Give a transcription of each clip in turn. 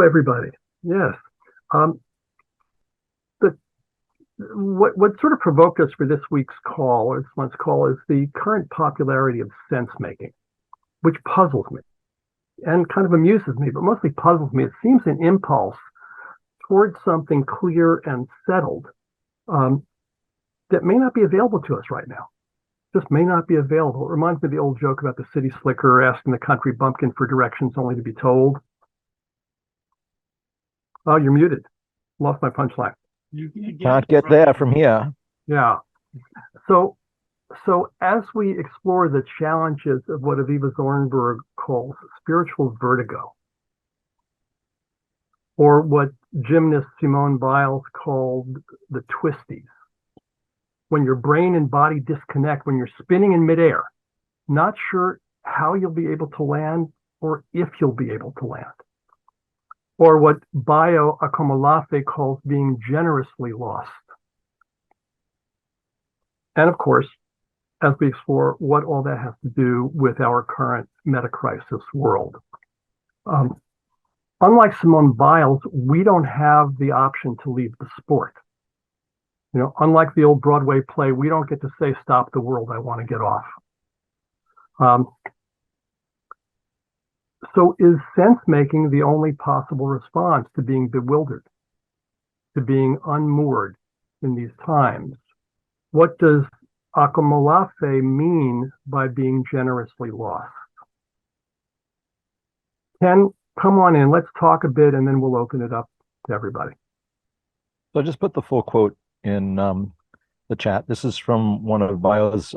everybody. Yes. Um, the, what sort of provoked us for this week's call, or this month's call, is the current popularity of sense making, which puzzles me and kind of amuses me, but mostly puzzles me. It seems an impulse towards something clear and settled that may not be available to us right now. Just may not be available. It reminds me of the old joke about the city slicker asking the country bumpkin for directions only to be told. Oh, you're muted. Lost my punchline. You can't get there from here. Yeah. So as we explore the challenges of what Aviva Zornberg calls spiritual vertigo, or what gymnast Simone Biles called the twisties, when your brain and body disconnect, when you're spinning in midair, not sure how you'll be able to land or if you'll be able to land. Or what Bayo Akomolafe calls being generously lost. And of course, as we explore what all that has to do with our current meta-crisis world. Unlike Simone Biles, we don't have the option to leave the sport. You know, unlike the old Broadway play, we don't get to say, stop the world, I want to get off. So is sense-making the only possible response to being bewildered, to being unmoored in these times? What does Akomolafe mean by being generously lost? Ken, come on in. Let's talk a bit, and then we'll open it up to everybody. So I just put the full quote in the chat. This is from one of Bayo's.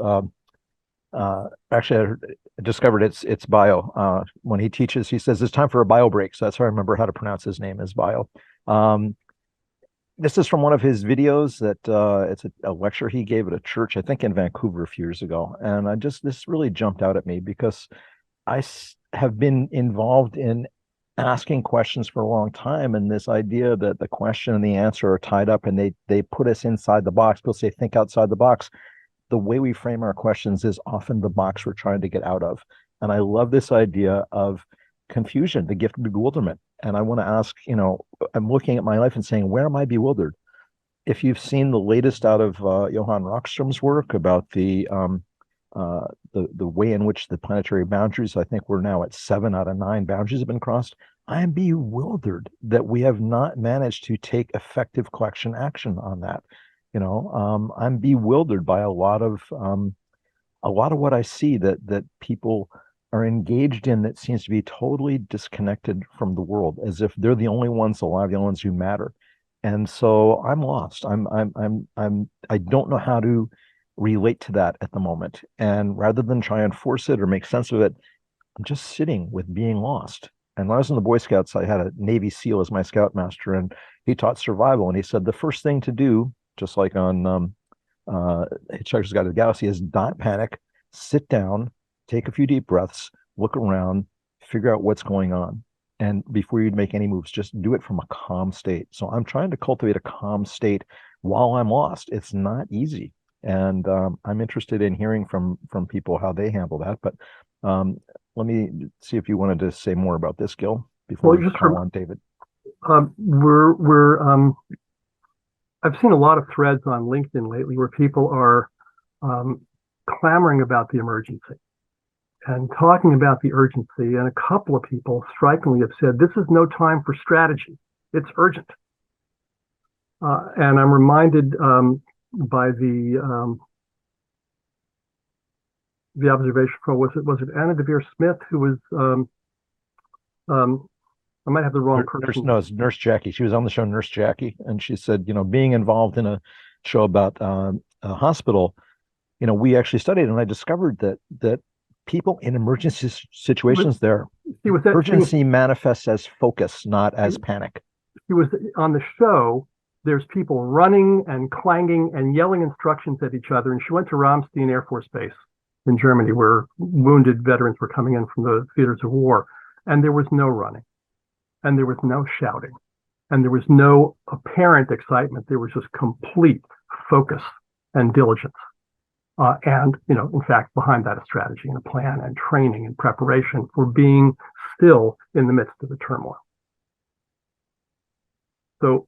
Actually, I discovered it's Bayo. When he teaches, he says it's time for a bio break. So that's how I remember how to pronounce his name is Bayo. This is from one of his videos that it's a lecture he gave at a church, I think in Vancouver a few years ago. And this really jumped out at me because I have been involved in asking questions for a long time. And this idea that the question and the answer are tied up and they put us inside the box. People say, think outside the box. The way we frame our questions is often the box we're trying to get out of. And I love this idea of confusion, the gift of bewilderment. And I want to ask, I'm looking at my life and saying, where am I bewildered? If you've seen the latest out of Johan Rockström's work about the way in which the planetary boundaries, I think we're now at 7 out of 9 boundaries have been crossed. I am bewildered that we have not managed to take effective collection action on that. I'm bewildered by a lot of what I see that people are engaged in that seems to be totally disconnected from the world, as if they're the only ones alive, the only ones who matter. And so I'm lost. I don't know how to relate to that at the moment. And rather than try and force it or make sense of it, I'm just sitting with being lost. And when I was in the Boy Scouts, I had a Navy SEAL as my scoutmaster, and he taught survival. And he said the first thing to do, just like on Hitchhiker's Guide to the Galaxy, is not panic, sit down, take a few deep breaths, look around, figure out what's going on. And before you make any moves, just do it from a calm state. So I'm trying to cultivate a calm state while I'm lost. It's not easy. And I'm interested in hearing from people how they handle that. But let me see if you wanted to say more about this, Gil, before we call on David. I've seen a lot of threads on LinkedIn lately where people are clamoring about the emergency and talking about the urgency. And a couple of people strikingly have said, this is no time for strategy. It's urgent. And I'm reminded by the observation from, was it Anna DeVere Smith, who was, I might have the wrong person. No, it's Nurse Jackie. She was on the show Nurse Jackie, and she said, being involved in a show about a hospital, we actually studied, and I discovered that people in emergency situations, urgency manifests as focus, not as panic. She was on the show. There's people running and clanging and yelling instructions at each other, and she went to Ramstein Air Force Base in Germany, where wounded veterans were coming in from the theaters of war, and there was no running. And there was no shouting, and there was no apparent excitement. There was just complete focus and diligence. And, in fact, behind that, a strategy and a plan and training and preparation for being still in the midst of the turmoil. So,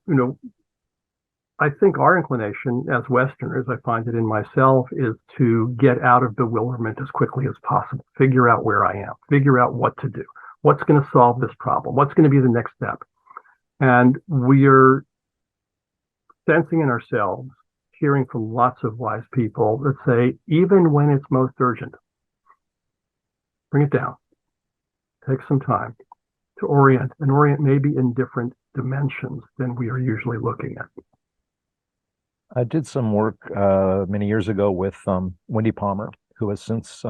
I think our inclination as Westerners, I find it in myself, is to get out of bewilderment as quickly as possible, figure out where I am, figure out what to do, what's going to solve this problem, what's going to be the next step. And we are sensing in ourselves, hearing from lots of wise people that say, even when it's most urgent, bring it down, take some time to orient, and orient maybe in different dimensions than we are usually looking at. I did some work many years ago with Wendy Palmer, who has since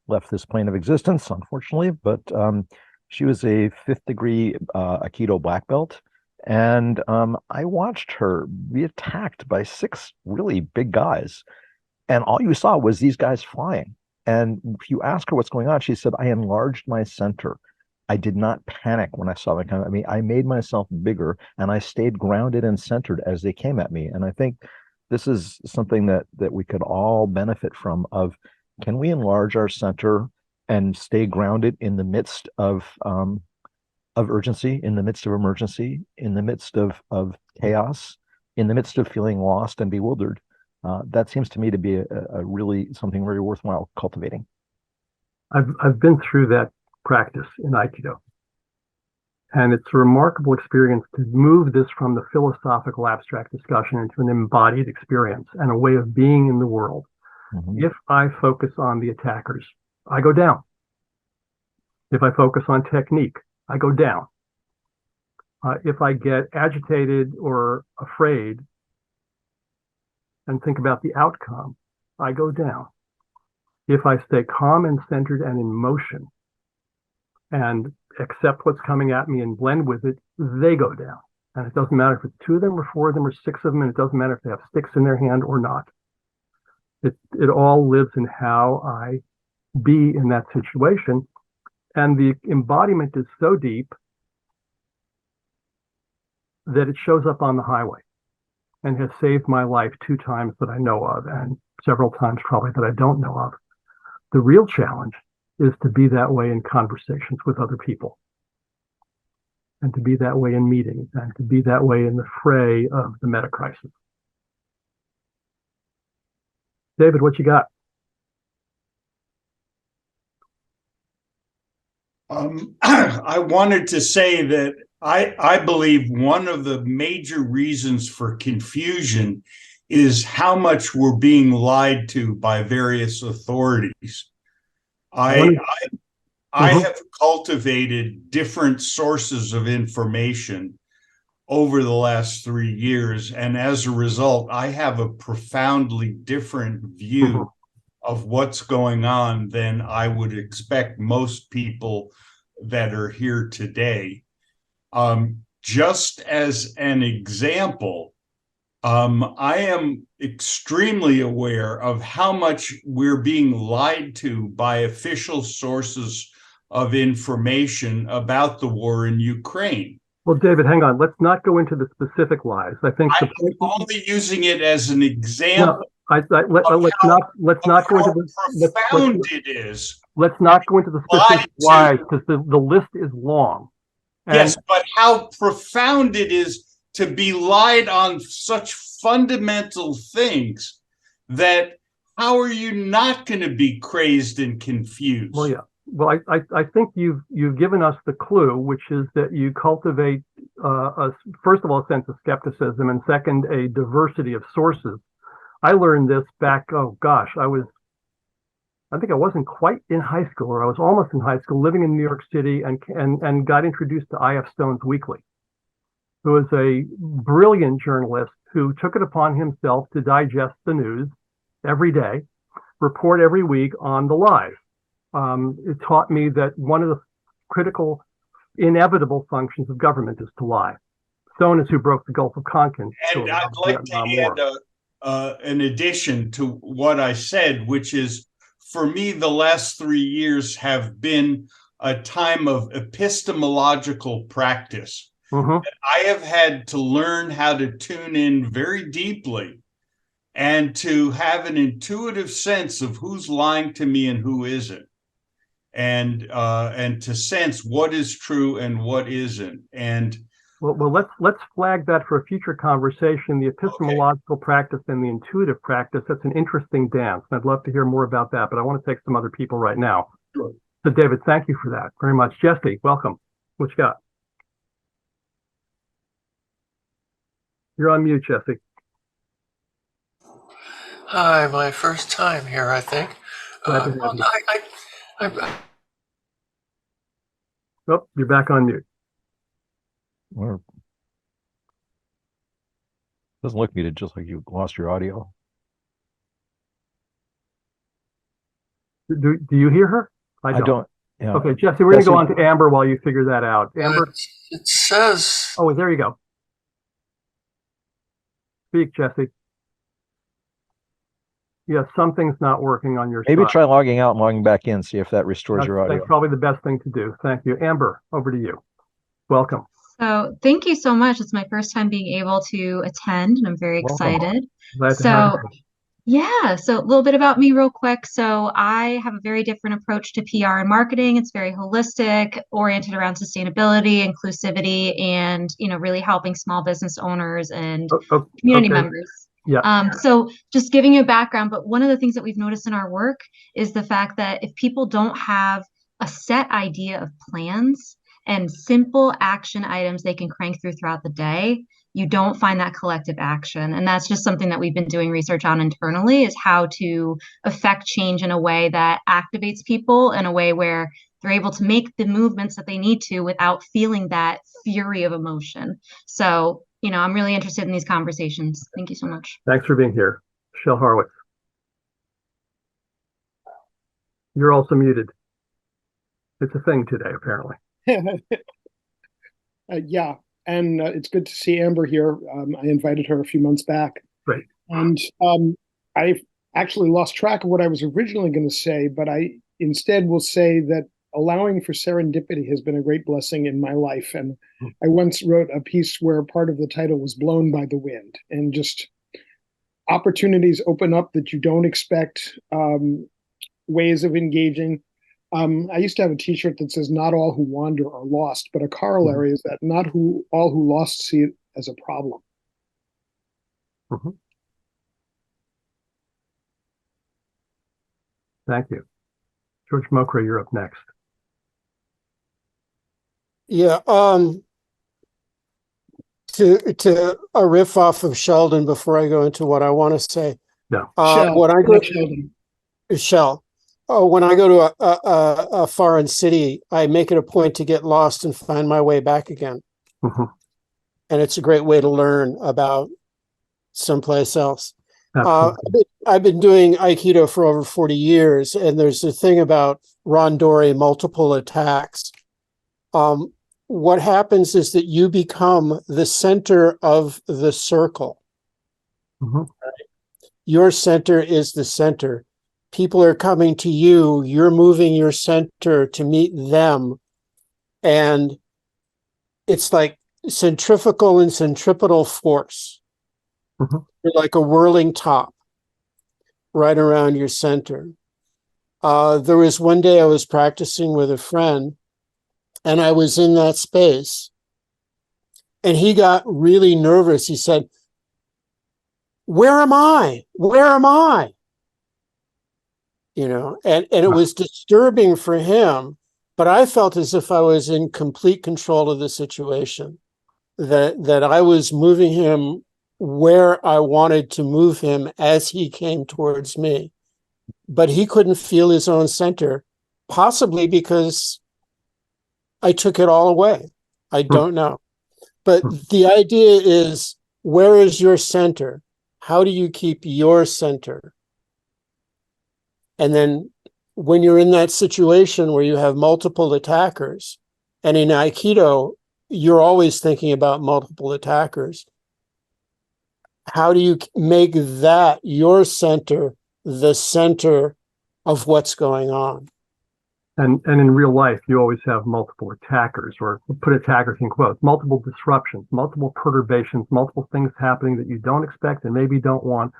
left this plane of existence, unfortunately, but she was a fifth degree Aikido black belt. And I watched her be attacked by six really big guys. And all you saw was these guys flying. And if you ask her what's going on, she said, I enlarged my center. I did not panic when I saw them coming at me. I made myself bigger and I stayed grounded and centered as they came at me. And I think this is something that we could all benefit from of, can we enlarge our center and stay grounded in the midst of urgency, in the midst of emergency, in the midst of chaos, in the midst of feeling lost and bewildered? That seems to me to be a really something very worthwhile cultivating. I've been through that practice in Aikido. And it's a remarkable experience to move this from the philosophical abstract discussion into an embodied experience and a way of being in the world. Mm-hmm. If I focus on the attackers, I go down. If I focus on technique, I go down. If I get agitated or afraid and think about the outcome, I go down. If I stay calm and centered and in motion and accept what's coming at me and blend with it, they go down. And it doesn't matter if it's two of them or four of them or six of them, and it doesn't matter if they have sticks in their hand or not. It all lives in how I be in that situation. And the embodiment is so deep that it shows up on the highway and has saved my life 2 times that I know of, and several times probably that I don't know of. The real challenge is to be that way in conversations with other people, and to be that way in meetings, and to be that way in the fray of the meta crisis. David, what you got? I wanted to say that I believe one of the major reasons for confusion is how much we're being lied to by various authorities. I have cultivated different sources of information over the last 3 years, and as a result, I have a profoundly different view of what's going on than I would expect most people that are here today. Just as an example, I am extremely aware of how much we're being lied to by official sources of information about the war in Ukraine. Well, David, hang on. Let's not go into the specific lies. I think I'm only using it as an example. No, let's not go into the profound it is. Let's not go into the specific lies, because the list is long. Yes, but how profound it is to be lied on such fundamental things that how are you not going to be crazed and confused? Well, yeah. Well, I think you've given us the clue, which is that you cultivate first of all a sense of skepticism, and second, a diversity of sources. I learned this back, I think I wasn't quite in high school, or I was almost in high school, living in New York City, and got introduced to I.F. Stone's Weekly, who was a brilliant journalist who took it upon himself to digest the news every day, report every week on the lies. It taught me that one of the critical, inevitable functions of government is to lie. Stone is who broke the Gulf of Tonkin. And I'd like to add an addition to what I said, which is, for me, the last 3 years have been a time of epistemological practice. I have had to learn how to tune in very deeply and to have an intuitive sense of who's lying to me and who isn't, and to sense what is true and what isn't. And Well, let's flag that for a future conversation. The epistemological practice and the intuitive practice. That's an interesting dance. I'd love to hear more about that, but I want to take some other people right now. Sure. So, David, thank you for that very much. Jesse, welcome. What you got? You're on mute, Jesse. Hi, my first time here, I think. Glad to have Well, you. Oh, you're back on mute. Or doesn't look muted, just like you lost your audio. Do you hear her? I don't. Yeah. Okay, Jesse, we're going to go Jesse- on to Amber while you figure that out. Amber. it says, Oh, there you go. Speak, Jesse. Yeah, something's not working on your Maybe side. try logging out and logging back in, see if that restores your audio. That's probably the best thing to do. Thank you. Amber, over to you. Welcome. So thank you so much. It's my first time being able to attend, and I'm very Welcome. excited. Glad to have you. Yeah, so a little bit about me real quick. So I have a very different approach to PR and marketing. It's very holistic, oriented around sustainability, inclusivity, and really helping small business owners and community members. Yeah. So just giving you a background, but one of the things that we've noticed in our work is the fact that if people don't have a set idea of plans and simple action items they can crank throughout the day, you don't find that collective action. And that's just something that we've been doing research on internally, is how to affect change in a way that activates people in a way where they're able to make the movements that they need to without feeling that fury of emotion. So, I'm really interested in these conversations. Thank you so much. Thanks for being here. Michelle Harwitz. You're also muted. It's a thing today, apparently. Yeah, and it's good to see Amber here. I invited her a few months back. Right. And I actually lost track of what I was originally going to say, but I instead will say that allowing for serendipity has been a great blessing in my life. And I once wrote a piece where part of the title was Blown by the Wind, and just opportunities open up that you don't expect, ways of engaging. I used to have a T-shirt that says, "Not all who wander are lost," but a corollary is that not all who lost see it as a problem. Mm-hmm. Thank you. George Mokra, you're up next. Yeah, to a riff off of Sheldon before I go into what I want to say. Yeah. When I go Sheldon. When I go to a foreign city, I make it a point to get lost and find my way back again. Mm-hmm. And it's a great way to learn about someplace else. I've been doing Aikido for over 40 years, and there's a thing about randori, multiple attacks. What happens is that you become the center of the circle. Mm-hmm. Your center is the center. People are coming to you. You're moving your center to meet them. And it's like centrifugal and centripetal force. Mm-hmm. You're like a whirling top right around your center. There was one day I was practicing with a friend, and I was in that space, and he got really nervous. He said, "Where am I? Where am I?" And it was disturbing for him, but I felt as if I was in complete control of the situation, that I was moving him where I wanted to move him as he came towards me. But he couldn't feel his own center, possibly because I took it all away. I don't know. But the idea is, where is your center? How do you keep your center? And then when you're in that situation where you have multiple attackers, and in Aikido, you're always thinking about multiple attackers. How do you make that your center, the center of what's going on? And in real life, you always have multiple attackers, or put attackers in quotes, multiple disruptions, multiple perturbations, multiple things happening that you don't expect and maybe don't want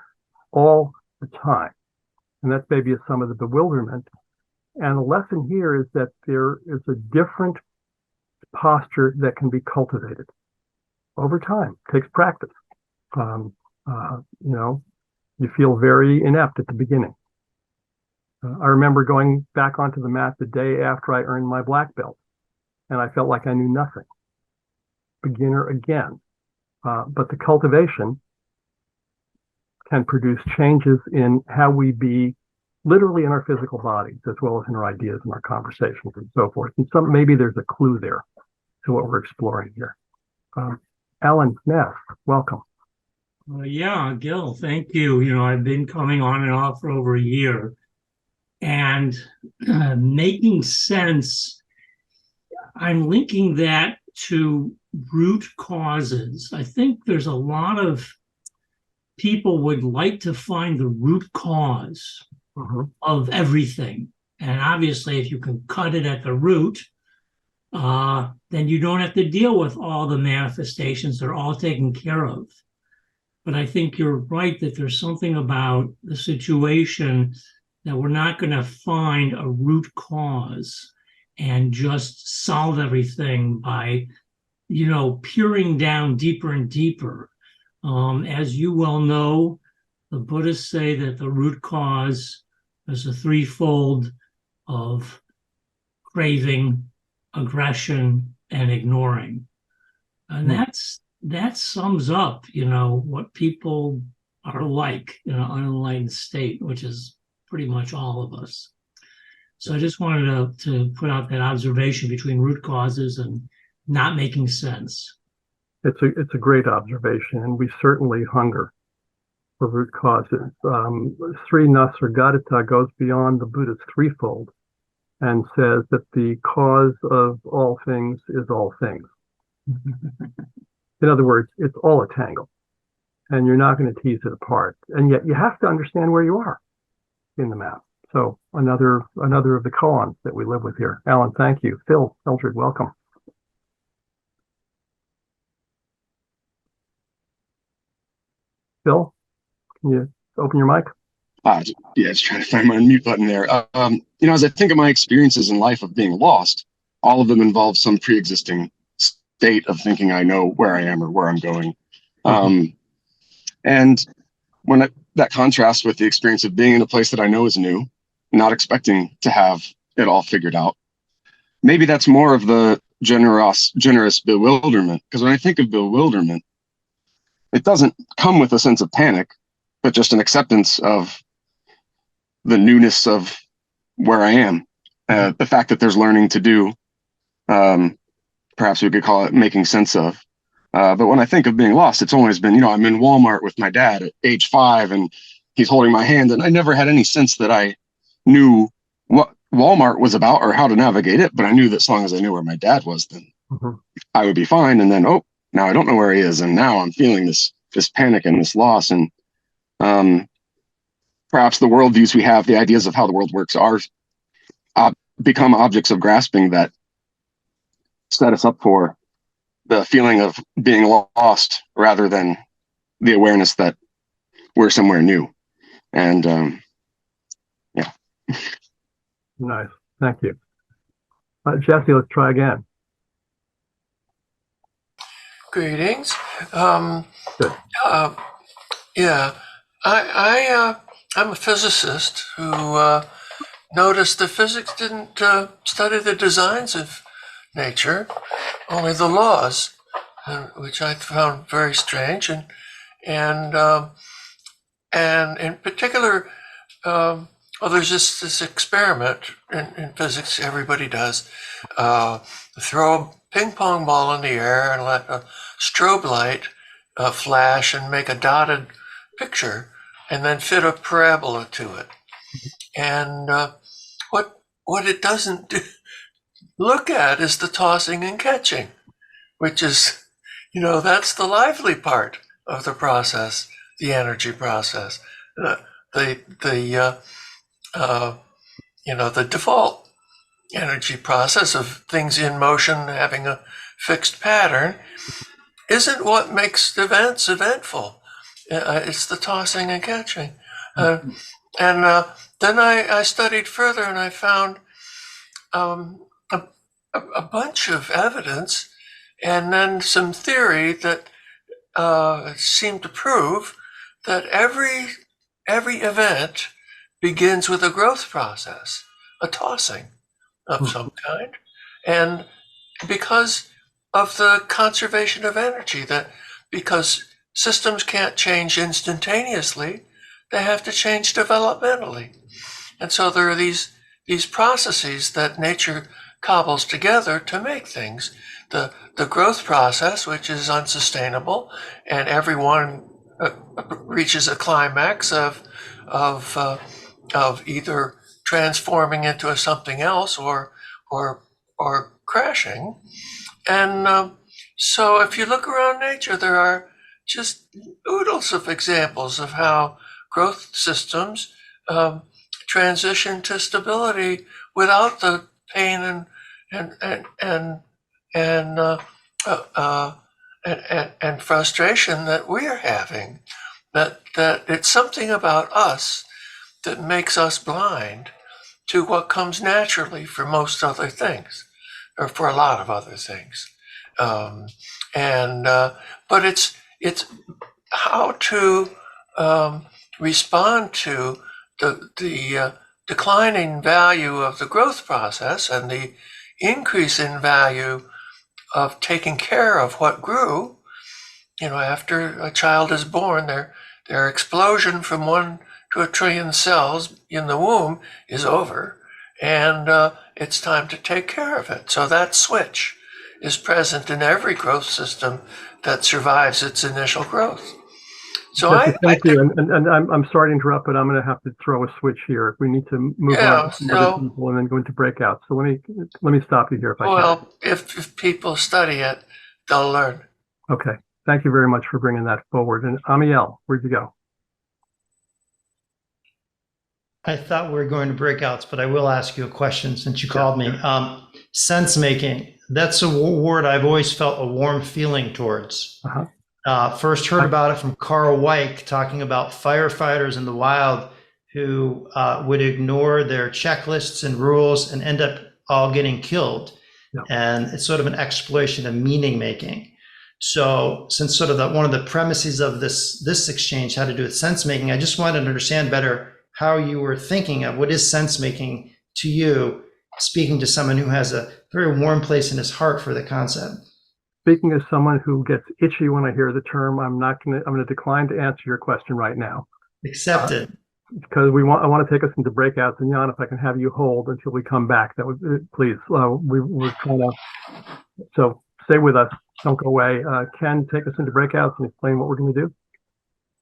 all the time. And that's maybe some of the bewilderment. And the lesson here is that there is a different posture that can be cultivated. over time. It takes practice. You feel very inept at the beginning. I remember going back onto the mat the day after I earned my black belt, and I felt like I knew nothing. Beginner again. But the cultivation can produce changes in how we be literally in our physical bodies, as well as in our ideas and our conversations and so forth. And maybe there's a clue there to what we're exploring here. Alan Ness, welcome. Yeah, Gil, thank you. I've been coming on and off for over a year, and making sense, I'm linking that to root causes. I think there's a lot of people would like to find the root cause of everything. And obviously, if you can cut it at the root, then you don't have to deal with all the manifestations. They're all taken care of. But I think you're right that there's something about the situation that we're not going to find a root cause and just solve everything by, peering down deeper and deeper. As you well know, the Buddhists say that the root cause is a threefold of craving, aggression, and ignoring. And that sums up, what people are like in an unenlightened state, which is pretty much all of us. So I just wanted to put out that observation between root causes and not making sense. It's a great observation, and we certainly hunger for root causes. Sri Nasargadatta goes beyond the Buddha's threefold and says that the cause of all things is all things. In other words, it's all a tangle, and you're not going to tease it apart. And yet you have to understand where you are in the map. So another of the koans that we live with here. Alan, thank you. Phil Eldred, welcome. Phil, can you open your mic? Yeah, just trying to find my unmute button there. As I think of my experiences in life of being lost, all of them involve some pre-existing state of thinking I know where I am or where I'm going. And when that contrasts with the experience of being in a place that I know is new, not expecting to have it all figured out, maybe that's more of the generous bewilderment. Because when I think of bewilderment, it doesn't come with a sense of panic, but just an acceptance of the newness of where I am. The fact that there's learning to do, perhaps we could call it making sense of. But when I think of being lost, it's always been, I'm in Walmart with my dad at age 5 and he's holding my hand. And I never had any sense that I knew what Walmart was about or how to navigate it. But I knew that as long as I knew where my dad was, then I would be fine. And then, now I don't know where he is. And now I'm feeling this panic and this loss. And perhaps the worldviews we have, the ideas of how the world works are become objects of grasping that set us up for the feeling of being lost rather than the awareness that we're somewhere new. And yeah. Nice. Thank you. Jesse, let's try again. Greetings. Good. Yeah, I'm a physicist who noticed that physics didn't study the designs of nature, only the laws, which I found very strange. And in particular, there's just this experiment in physics everybody does. Throw a ping pong ball in the air and let a strobe light flash and make a dotted picture, and then fit a parabola to it. And what it doesn't look at is the tossing and catching, which is, that's the lively part of the process, the energy process, the default energy process of things in motion having a fixed pattern isn't what makes events eventful. It's the tossing and catching. And then I studied further and I found a bunch of evidence and then some theory that seemed to prove that every event begins with a growth process, a tossing of some kind, and because of the conservation of energy, that because systems can't change instantaneously, they have to change developmentally. And so there are these processes that nature cobbles together to make things. The growth process, which is unsustainable, and everyone reaches a climax of either transforming into something else or crashing. And so if you look around nature, there are just oodles of examples of how growth systems transition to stability without the pain and frustration that we are having. That it's something about us that makes us blind to what comes naturally for most other things, or for a lot of other things. But it's how to respond to the declining value of the growth process and the increase in value of taking care of what grew. After a child is born, their explosion from 1 to 1 trillion cells in the womb is over, and it's time to take care of it. So that switch is present in every growth system that survives its initial growth. So thank you, and I'm sorry to interrupt, but I'm going to have to throw a switch here. We need to move on to some other people and then go into breakout. So let me stop you here if I can. Well, if people study it, they'll learn. Okay, thank you very much for bringing that forward. And Amiel, where'd you go? I thought we were going to breakouts, but I will ask you a question since you called me. Sense making, that's a word I've always felt a warm feeling towards. First heard about it from Carl Weick, talking about firefighters in the wild who would ignore their checklists and rules and end up all getting killed. And it's sort of an exploration of meaning making. So since sort of one of the premises of this exchange had to do with sense making, I just wanted to understand better how you were thinking of what is sense making to you, speaking to someone who has a very warm place in his heart for the concept. Speaking as someone who gets itchy when I hear the term, I'm going to decline to answer your question right now. Accepted. Because I want to take us into breakouts, and Jan, if I can have you hold until we come back, that would please. We're trying to, so stay with us, don't go away. Ken, take us into breakouts and explain what we're going to do.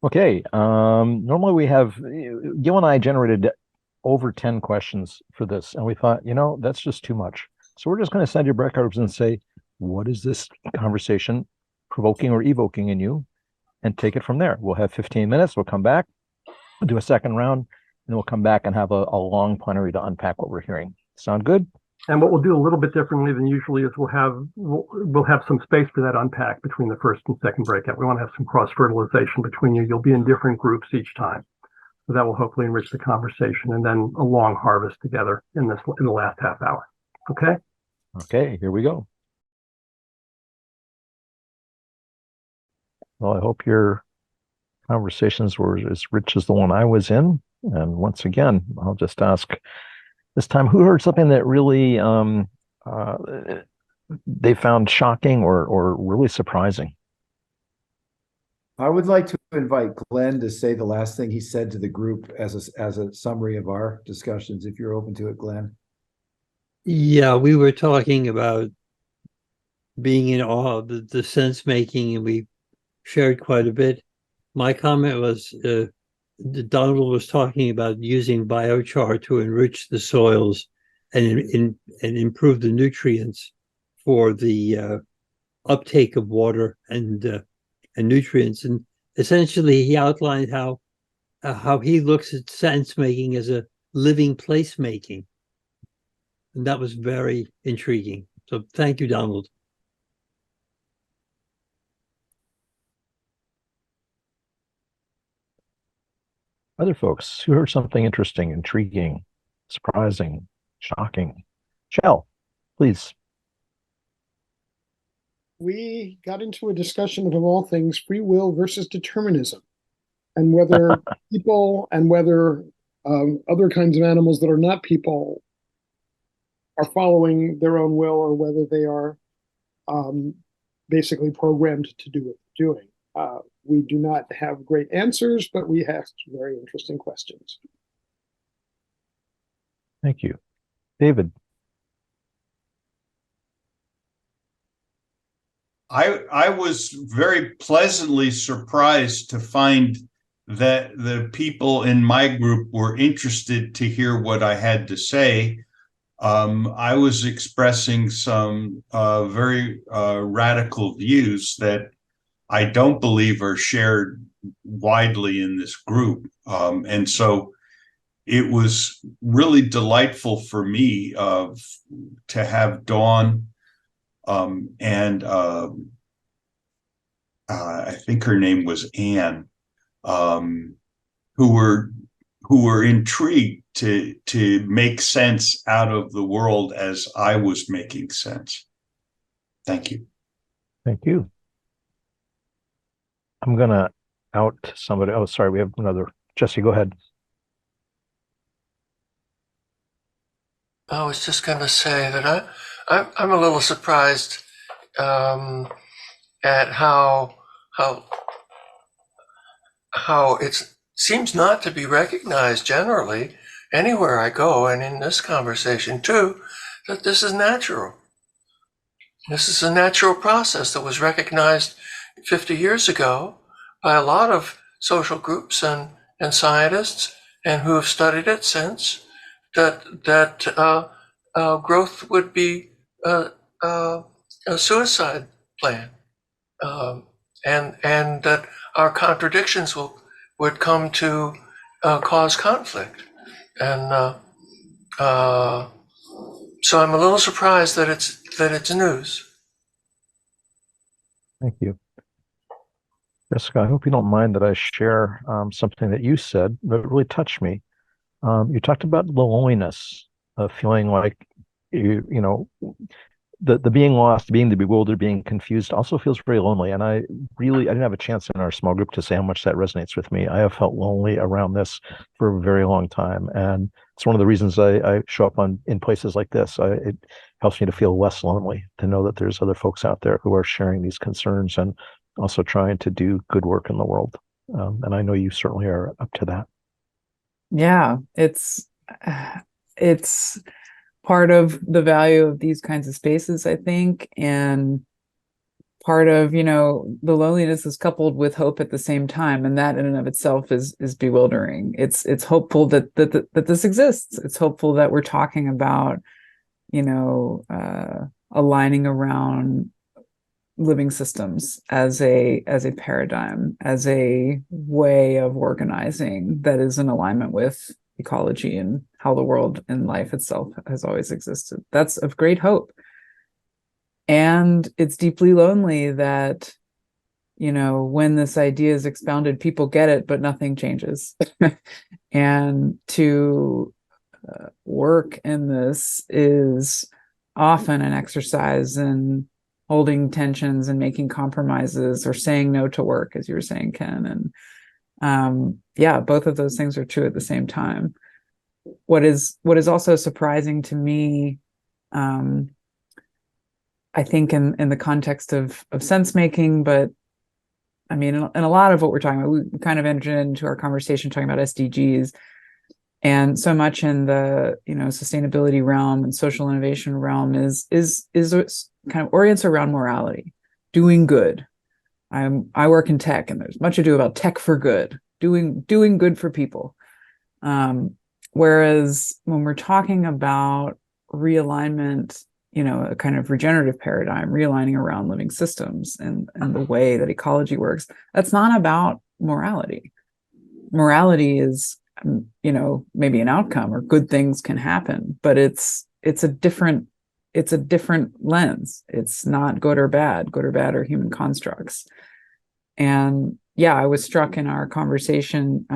Okay. Normally we have, Gil and I generated over 10 questions for this, and we thought, that's just too much. So we're just going to send you breakouts and say, what is this conversation provoking or evoking in you? And take it from there. We'll have 15 minutes. We'll come back, we'll do a second round, and then we'll come back and have a long plenary to unpack what we're hearing. Sound good? And what we'll do a little bit differently than usually is we'll have some space for that unpack between the first and second breakout. We want to have some cross-fertilization between you. You'll be in different groups each time. So that will hopefully enrich the conversation, and then a long harvest together in the last half hour. Okay? Okay, here we go. Well, I hope your conversations were as rich as the one I was in. And once again, I'll just ask this time, who heard something that really they found shocking or really surprising? I would like to invite Glenn to say the last thing he said to the group as a summary of our discussions, if you're open to it, Glenn. Yeah, we were talking about being in awe of the sense making, and we shared quite a bit. My comment was Donald was talking about using biochar to enrich the soils and improve the nutrients for the uptake of water and nutrients. And essentially, he outlined how he looks at sense making as a living place making, and that was very intriguing. So, thank you, Donald. Other folks who heard something interesting, intriguing, surprising, shocking? Shell, please. we got into a discussion of all things free will versus determinism, and whether people and whether other kinds of animals that are not people are following their own will, or whether they are basically programmed to do what they're doing. We do not have great answers, but we have very interesting questions. Thank you. David. I was very pleasantly surprised to find that the people in my group were interested to hear what I had to say. I was expressing some very radical views that I don't believe are shared widely in this group. And so it was really delightful for me to have Dawn and I think her name was Anne, who were intrigued to make sense out of the world as I was making sense. Thank you. Thank you. I'm gonna out somebody. Oh, sorry, we have another. Jesse, go ahead. I was just going to say that I'm a little surprised at how it seems not to be recognized generally anywhere I go, and in this conversation too, that this is natural. This is a natural process that was recognized 50 years ago by a lot of social groups and scientists, and who have studied it since, that growth would be a suicide plan, and that our contradictions would come to cause conflict. And so I'm a little surprised that it's news. Thank you. Jessica, I hope you don't mind that I share something that you said that really touched me. You talked about the loneliness of feeling like you know, the being lost, being the bewildered, being confused also feels very lonely. And I didn't have a chance in our small group to say how much that resonates with me. I have felt lonely around this for a very long time. And it's one of the reasons I show up in places like this. It helps me to feel less lonely, to know that there's other folks out there who are sharing these concerns and also trying to do good work in the world. And I know you certainly are up to that. Yeah, it's part of the value of these kinds of spaces, I think, and part of, you know, the loneliness is coupled with hope at the same time, and that in and of itself is bewildering. It's hopeful that this exists. It's hopeful that we're talking about, you know, aligning around living systems as a paradigm, as a way of organizing that is in alignment with ecology and how the world and life itself has always existed. That's of great hope. And it's deeply lonely that, you know, when this idea is expounded, people get it, but nothing changes. And to work in this is often an exercise in holding tensions and making compromises, or saying no to work, as you were saying, Ken. And yeah, both of those things are true at the same time. What is also surprising to me, I think in the context of sense making, but I mean, in a lot of what we're talking about, we kind of entered into our conversation talking about SDGs, and so much in the, you know, sustainability realm and social innovation realm is kind of orients around morality, doing good. I work in tech, and there's much ado about tech for good, doing good for people. Whereas when we're talking about realignment, you know, a kind of regenerative paradigm, realigning around living systems and the way that ecology works, that's not about morality. Morality is, you know, maybe an outcome, or good things can happen, but it's a different lens. It's not good or bad. Good or bad are human constructs. And yeah, I was struck in our conversation,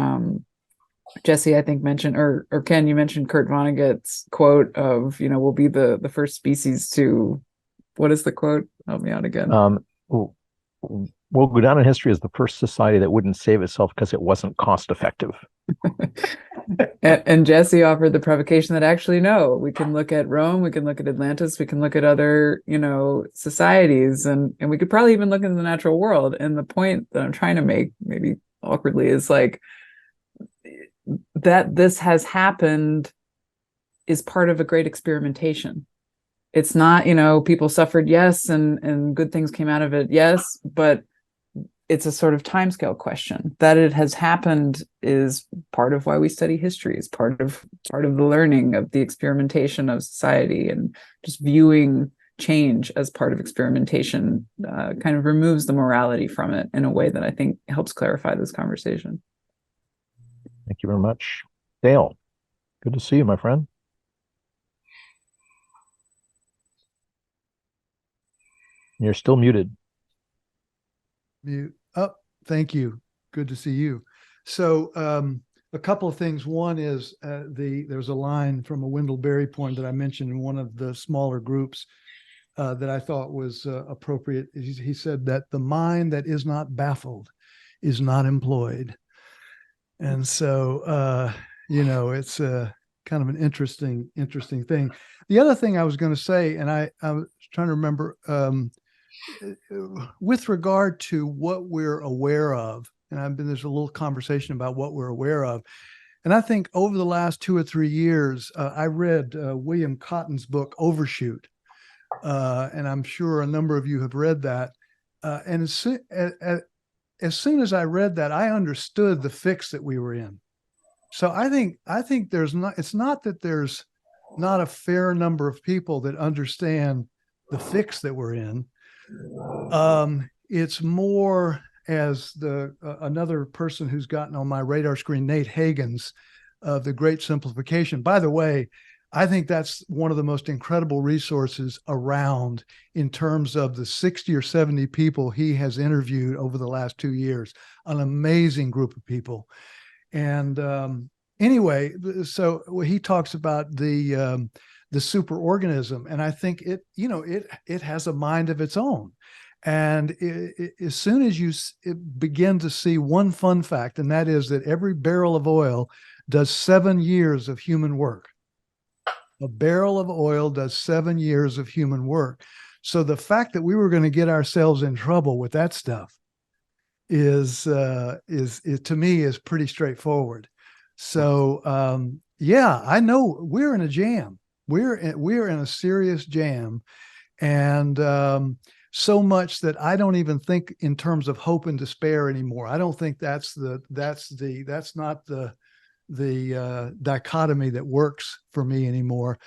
Jesse, I think, mentioned, or Ken, you mentioned Kurt Vonnegut's quote of, you know, we'll be the first species to What is the quote? Help me out again. We'll go down in history as the first society that wouldn't save itself because it wasn't cost effective. And Jesse offered the provocation that actually, no, we can look at Rome, we can look at Atlantis, we can look at other, societies, and we could probably even look into the natural world. And the point that I'm trying to make, maybe awkwardly, is like that this has happened is part of a great experimentation. It's not, people suffered, yes, and good things came out of it, yes, but it's a sort of timescale question. That it has happened is part of why we study history, is part of the learning of the experimentation of society, and just viewing change as part of experimentation kind of removes the morality from it in a way that I think helps clarify this conversation. Thank you very much. Dale, good to see you, my friend. You're still muted. Mute. Oh, thank you. Good to see you. So a couple of things. One is there's a line from a Wendell Berry poem that I mentioned in one of the smaller groups that I thought was appropriate. He said that the mind that is not baffled is not employed. And so, it's kind of an interesting thing. The other thing I was going to say, and I was trying to remember, with regard to what we're aware of, and there's a little conversation about what we're aware of. And I think over the last 2 or 3 years, I read William Cotton's book, Overshoot. And I'm sure a number of you have read that. And as soon as I read that, I understood the fix that we were in. So I think it's not that there's not a fair number of people that understand the fix that we're in. It's more, as another person who's gotten on my radar screen, Nate Hagen's The Great Simplification. By the way, I think that's one of the most incredible resources around in terms of the 60 or 70 people he has interviewed over the last 2 years. An amazing group of people. And anyway, so he talks about the superorganism, and I think it has a mind of its own. And as soon as you begin to see one fun fact, and that is that every barrel of oil does 7 years of human work. A barrel of oil does 7 years of human work. So the fact that we were going to get ourselves in trouble with that stuff is to me is pretty straightforward. So yeah, I know we're in a jam. We're in a serious jam, and so much that I don't even think in terms of hope and despair anymore. I don't think that's not the dichotomy that works for me anymore.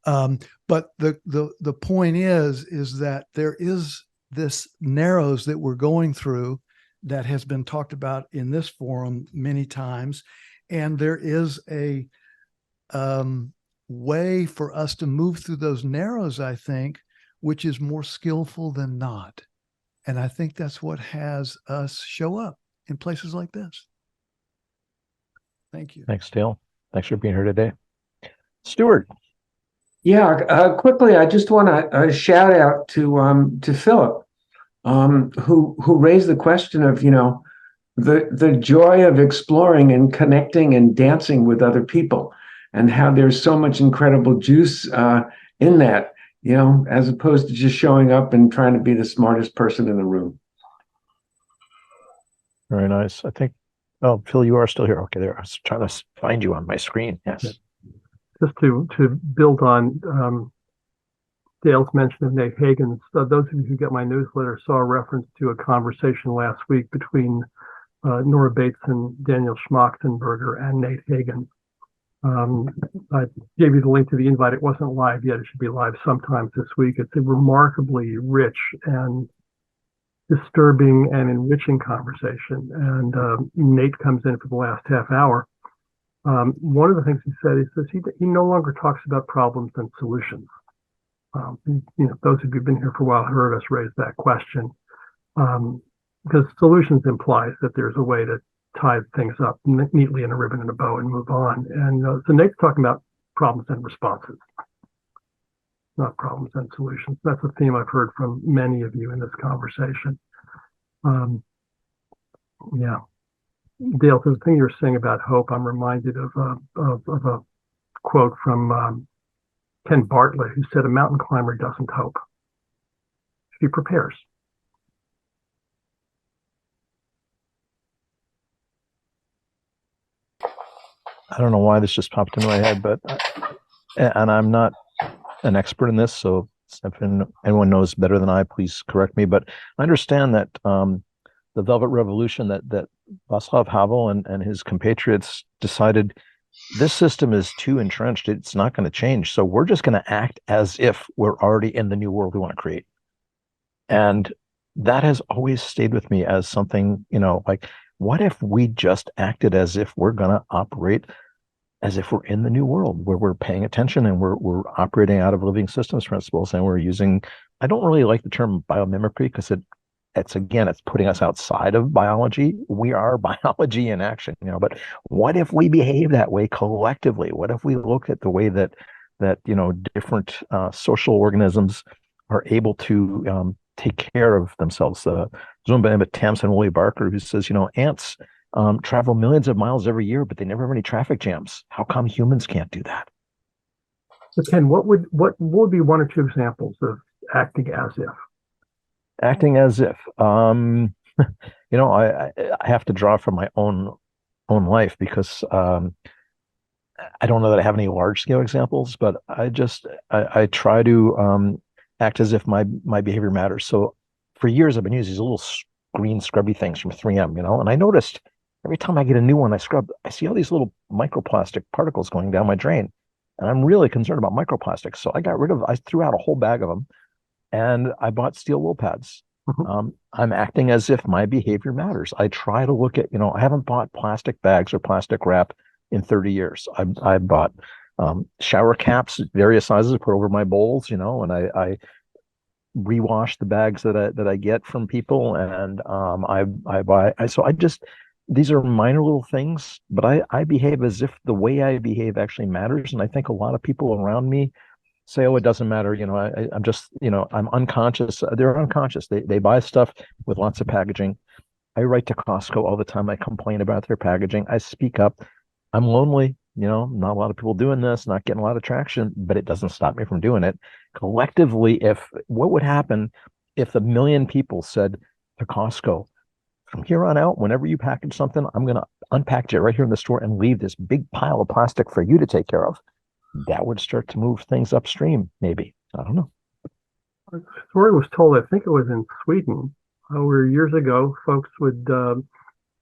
But the point is that there is this narrows that we're going through that has been talked about in this forum many times, and there is a way for us to move through those narrows, I think, which is more skillful than not. And I think that's what has us show up in places like this. Thank you. Thanks, Dale. Thanks for being here today. Stuart. Yeah, quickly, I just want to shout out to Philip, who raised the question of, the joy of exploring and connecting and dancing with other people, and how there's so much incredible juice in that, as opposed to just showing up and trying to be the smartest person in the room. Very nice. I think, oh, Phil, you are still here. Okay, there. I was trying to find you on my screen. Yes. Just to build on Dale's mention of Nate Hagen, those of you who get my newsletter saw a reference to a conversation last week between Nora Bates and Daniel Schmachtenberger and Nate Hagen. I gave you the link to the invite. It wasn't live yet. It should be live sometime this week. It's a remarkably rich and disturbing and enriching conversation. And Nate comes in for the last half hour. One of the things he said is that he no longer talks about problems and solutions. Those of you who've been here for a while heard us raise that question, because solutions implies that there's a way to tie things up neatly in a ribbon and a bow and move on. And so Nate's talking about problems and responses. not problems and solutions. That's a theme I've heard from many of you in this conversation. Yeah. Dale, the thing you were saying about hope, I'm reminded of a quote from Ken Bartlett, who said, "A mountain climber doesn't hope. He prepares." I don't know why this just popped into my head, but and I'm not an expert in this, so if anyone knows better than I, please correct me. But I understand that the Velvet Revolution, that Václav Havel and his compatriots decided this system is too entrenched; it's not going to change. So we're just going to act as if we're already in the new world we want to create, and that has always stayed with me as something, like, what if we just acted as if we're going to operate as if we're in the new world where we're paying attention and we're operating out of living systems principles, and we're using, I don't really like the term biomimicry because it's putting us outside of biology. We are biology in action, but what if we behave that way collectively? What if we look at the way that different social organisms are able to take care of themselves? Zumba Tamsin Woolley Barker, who says, ants travel millions of miles every year, but they never have any traffic jams. How come humans can't do that? So Ken, what would be one or two examples of acting as if? Acting as if, I have to draw from my own life because I don't know that I have any large scale examples, but I try to act as if my behavior matters. So for years I've been using these little green scrubby things from 3M, and I noticed every time I get a new one I scrub, I see all these little microplastic particles going down my drain. And I'm really concerned about microplastics. So I threw out a whole bag of them and I bought steel wool pads. I'm acting as if my behavior matters. I try to look at, I haven't bought plastic bags or plastic wrap in 30 years. I bought shower caps, various sizes, put over my bowls, and I rewash the bags that I get from people, and I buy. These are minor little things, but I behave as if the way I behave actually matters, and I think a lot of people around me say, "Oh, it doesn't matter." I'm just, I'm unconscious. They're unconscious. They buy stuff with lots of packaging. I write to Costco all the time. I complain about their packaging. I speak up. I'm lonely. Not a lot of people doing this, not getting a lot of traction, but it doesn't stop me from doing it. Collectively, what would happen if 1 million people said to Costco, from here on out, whenever you package something, I'm going to unpackage it right here in the store and leave this big pile of plastic for you to take care of. That would start to move things upstream, maybe. I don't know. The story was told, I think it was in Sweden, where years ago, folks would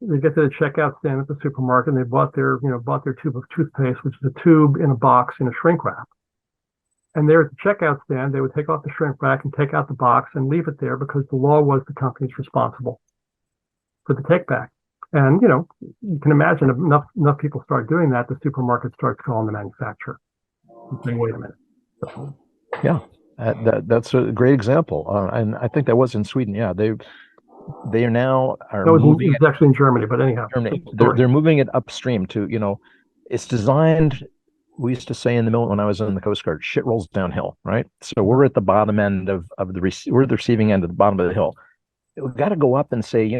they get to the checkout stand at the supermarket and they bought their tube of toothpaste, which is a tube in a box in a shrink wrap. And there at the checkout stand, they would take off the shrink wrap and take out the box and leave it there because the law was the company's responsible for the take back. And, you can imagine if enough people start doing that, the supermarket starts calling the manufacturer and saying, wait a minute. So, yeah, that's a great example. And I think that was in Sweden. Yeah, they are now moving. It's actually in Germany, but anyhow, Germany. They're moving it upstream to, it's designed. We used to say in the middle when I was in the Coast Guard, shit rolls downhill, right? So we're at the bottom end we're the receiving end of the bottom of the hill. We've got to go up and say,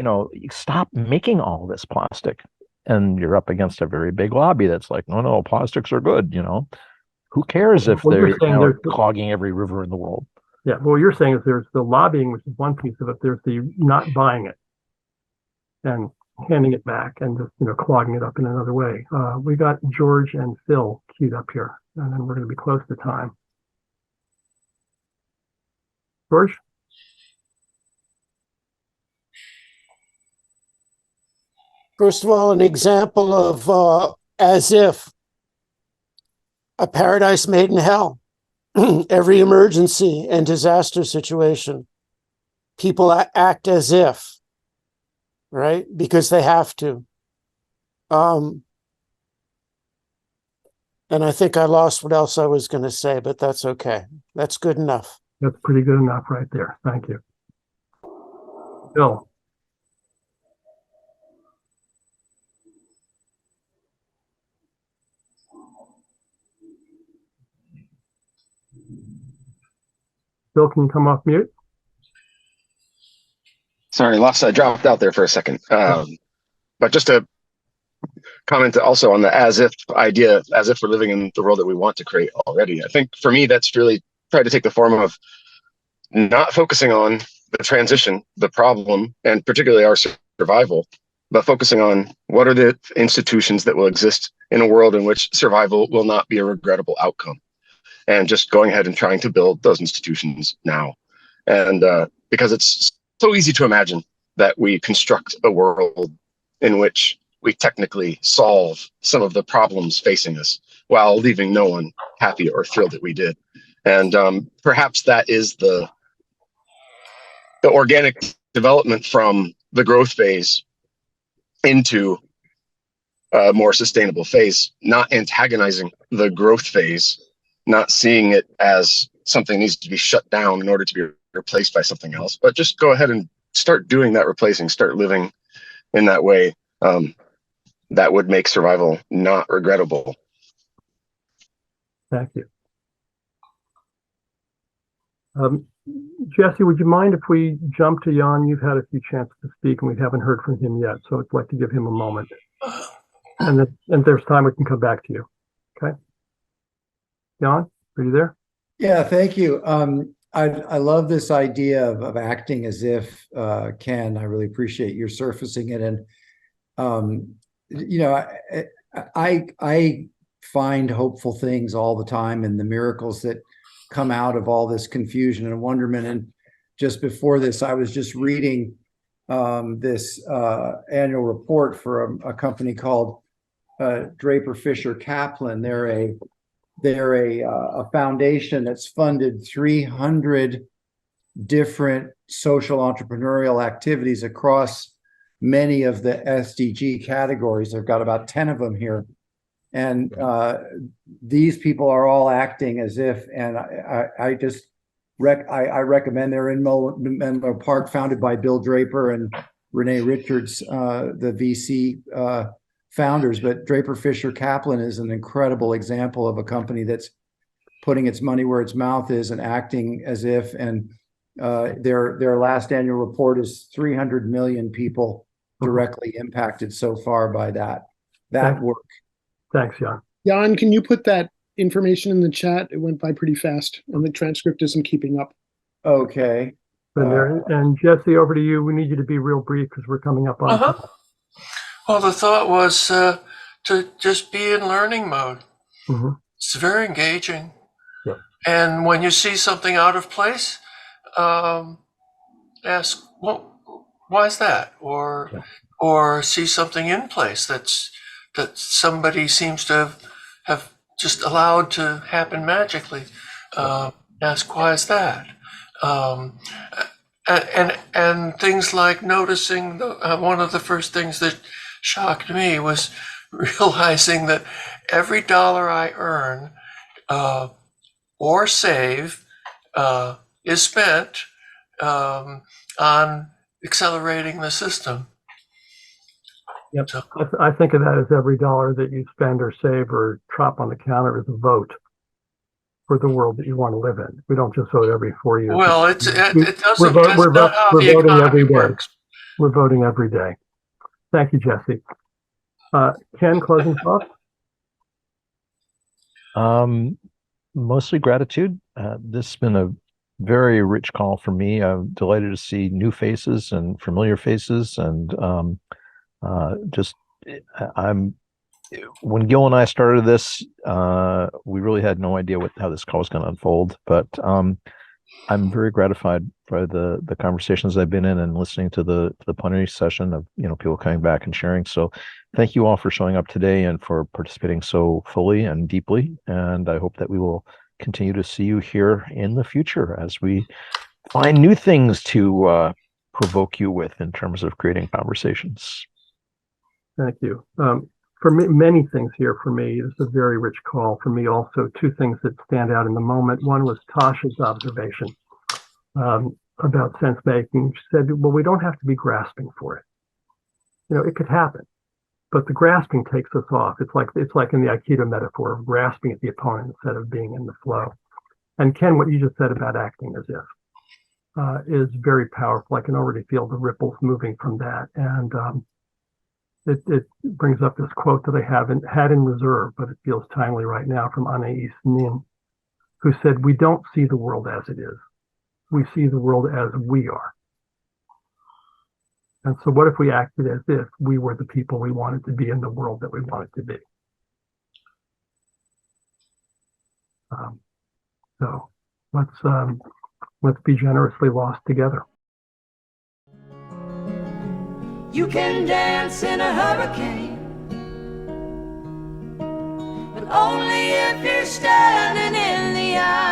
stop making all this plastic. And you're up against a very big lobby that's like, no, plastics are good. Who cares if they're clogging every river in the world? Yeah, well, what you're saying is there's the lobbying, which is one piece of it. There's the not buying it and handing it back and just, clogging it up in another way. We got George and Phil queued up here, and then we're going to be close to time. George? First of all, an example of as if a paradise made in hell. Every emergency and disaster situation, people act as if, right? Because they have to. And I think I lost what else I was going to say, but that's okay. That's good enough. That's pretty good enough right there. Thank you. Bill. Bill, can you come off mute? Sorry, I dropped out there for a second. But just to comment also on the as if idea, as if we're living in the world that we want to create already. I think for me, that's really tried to take the form of not focusing on the transition, the problem, and particularly our survival, but focusing on what are the institutions that will exist in a world in which survival will not be a regrettable outcome. And just going ahead and trying to build those institutions now. And because it's so easy to imagine that we construct a world in which we technically solve some of the problems facing us while leaving no one happy or thrilled that we did. And perhaps that is the organic development from the growth phase into a more sustainable phase, not antagonizing the growth phase, not seeing it as something needs to be shut down in order to be replaced by something else, but just go ahead and start doing that replacing, start living in that way. That would make survival not regrettable. Thank you. Jesse, would you mind if we jump to Jan? You've had a few chances to speak and we haven't heard from him yet, so I'd like to give him a moment. And then if there's time, we can come back to you. Okay. Jan, are you there? Yeah, thank you. I love this idea of acting as if, Ken, I really appreciate your surfacing it. And, I find hopeful things all the time in the miracles that come out of all this confusion and wonderment. And just before this, I was just reading this annual report for a company called Draper Fisher Kaplan. They're a foundation that's funded 300 different social entrepreneurial activities across many of the SDG categories. They've got about 10 of them here. And these people are all acting as if, and I just recommend they're in Menlo Park, founded by Bill Draper and Renee Richards, the VC founders. But Draper Fisher Kaplan is an incredible example of a company that's putting its money where its mouth is and acting as if. And their last annual report is 300 million people directly impacted so far by that work. Thanks, Jan. Jan, can you put that information in the chat? It went by pretty fast and the transcript isn't keeping up. Okay. And Jesse, over to you. We need you to be real brief because we're coming up on time. Well, the thought was to just be in learning mode. Mm-hmm. It's very engaging. Yeah. And when you see something out of place, ask, well, why is that? Or see something in place that somebody seems to have just allowed to happen magically. Ask, why is that? And things like noticing, one of the first things that shocked me was realizing that every dollar I earn or save is spent on accelerating the system. Yep. So, I think of that as every dollar that you spend or save or drop on the counter is a vote for the world that you want to live in. We don't just vote every 4 years. Well, it doesn't. We're voting every day. Works. We're voting every day. Thank you, Jesse. Ken, closing thoughts? Mostly gratitude. This has been a very rich call for me. I'm delighted to see new faces and familiar faces, and when Gil and I started this, we really had no idea how this call was going to unfold, but I'm very gratified by the conversations I've been in and listening to the plenary session of people coming back and sharing. So thank you all for showing up today and for participating so fully and deeply, and I hope that we will continue to see you here in the future as we find new things to provoke you with in terms of creating conversations. Thank you. For me, many things here for me. This is a very rich call for me. Also, two things that stand out in the moment. One was Tasha's observation about sense making. She said, well, we don't have to be grasping for it. It could happen, but the grasping takes us off. It's like in the Aikido metaphor of grasping at the opponent instead of being in the flow. And Ken, what you just said about acting as if is very powerful. I can already feel the ripples moving from that. And it brings up this quote that I haven't had in reserve, but it feels timely right now, from Anais Nin, who said, "We don't see the world as it is. We see the world as we are." And so what if we acted as if we were the people we wanted to be in the world that we wanted to be? So let's be generously lost together. You can dance in a hurricane, but only if you're standing in the eye.